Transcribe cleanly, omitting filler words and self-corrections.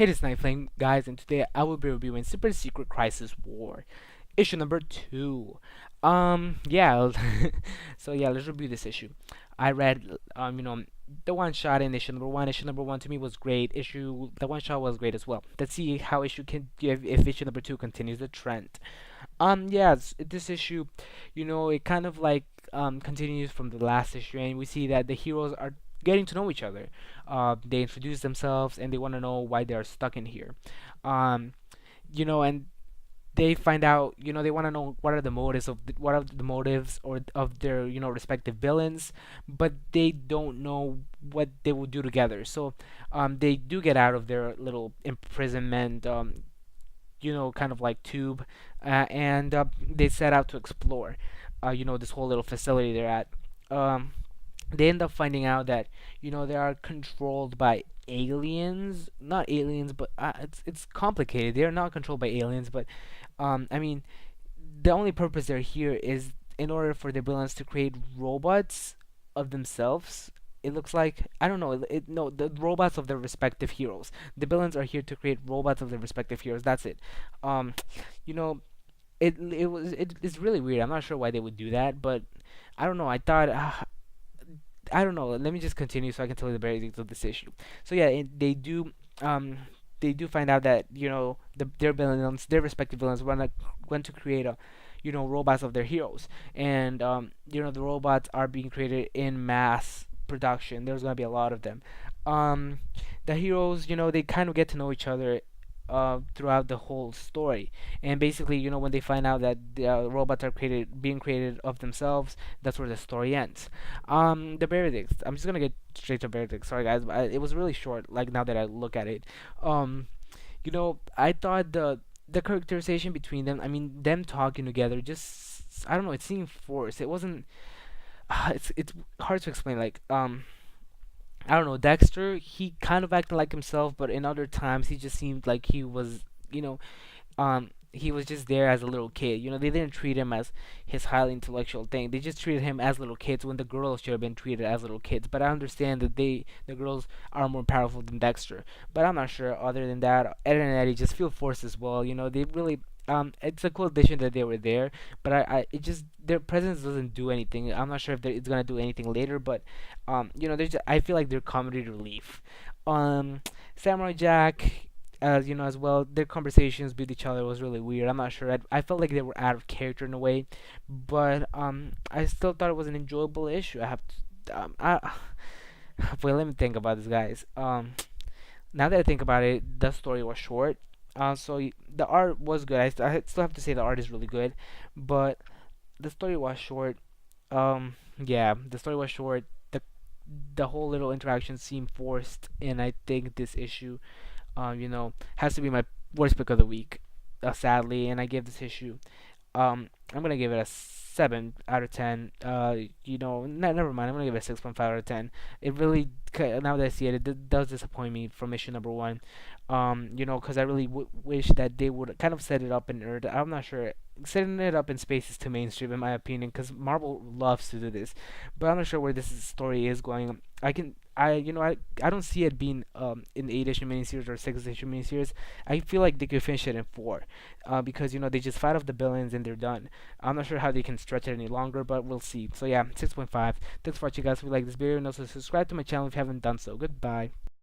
Hey, this is Night Flame, guys, and today I will be reviewing Super Secret Crisis War, issue number 2. Yeah, so yeah, let's review this issue. I read, the one shot in issue number 1. Issue number 1 to me was great. The one shot was great as well. Let's see how if issue number 2 continues the trend. Yeah, this issue, it kind of like continues from the last issue, and we see that the heroes are getting to know each other. They introduce themselves, and they want to know why they are stuck in here. Um, and they find out, they want to know what are the motives or of their respective villains, but they don't know what they will do together. So, they do get out of their little imprisonment. Kind of like tube, and they set out to explore, this whole little facility they're at. Um, they end up finding out that they are controlled by aliens, not aliens, but it's complicated. They are not controlled by aliens, but I mean, the only purpose they're here is in order for the villains to create robots of themselves. It looks like I don't know. No, the robots of their respective heroes. The villains are here to create robots of their respective heroes. That's it. Um, you know, it's really weird. I'm not sure why they would do that, but I don't know. I don't know. Let me just continue so I can tell you the basics of this issue. So yeah, they do find out that their villains, their respective villains, want to create a robots of their heroes, and the robots are being created in mass production. There's gonna be a lot of them. Um, the heroes, they kind of get to know each other throughout the whole story. And basically, when they find out that the robots are being created of themselves, that's where the story ends. The verdict. I'm just gonna get straight to verdict. Sorry, guys, but it was really short. Like now that I look at it, I thought the characterization between them. I mean, them talking together. Just I don't know. It seemed forced. It wasn't. It's hard to explain. Like I don't know, Dexter, he kind of acted like himself, but in other times he just seemed like he was just there as a little kid. They didn't treat him as his highly intellectual thing. They just treated him as little kids when the girls should have been treated as little kids. But I understand that the girls are more powerful than Dexter. But I'm not sure. Other than that, Ed and Eddie just feel forced as well. They really it's a cool addition that they were there, but it just their presence doesn't do anything. I'm not sure if it's gonna do anything later, but I feel like they're comedy relief. Samurai Jack, as well, their conversations with each other was really weird. I'm not sure. I felt like they were out of character in a way, but I still thought it was an enjoyable issue. I have to, wait, let me think about this, guys. Now that I think about it, the story was short. The art was good. I still have to say the art is really good, but the story was short. Yeah, the story was short. The whole little interaction seemed forced, and I think this issue, has to be my worst pick of the week, sadly. And I give this issue, I'm gonna give it a 7 out of 10. Never mind. I'm gonna give it a 6.5 out of 10. It really, now that I see it, it does disappoint me from issue number 1. Because I really wish that they would kind of set it up in Earth. I'm not sure. Setting it up in space is too mainstream, in my opinion, because Marvel loves to do this. But I'm not sure where this story is going. I don't see it being in 8 issue miniseries or 6 issue miniseries. I feel like they could finish it in 4, because they just fight off the villains and they're done. I'm not sure how they can stretch it any longer, but we'll see. So yeah, 6.5. Thanks for watching, guys. If you like this video, and also subscribe to my channel if you haven't done so. Goodbye.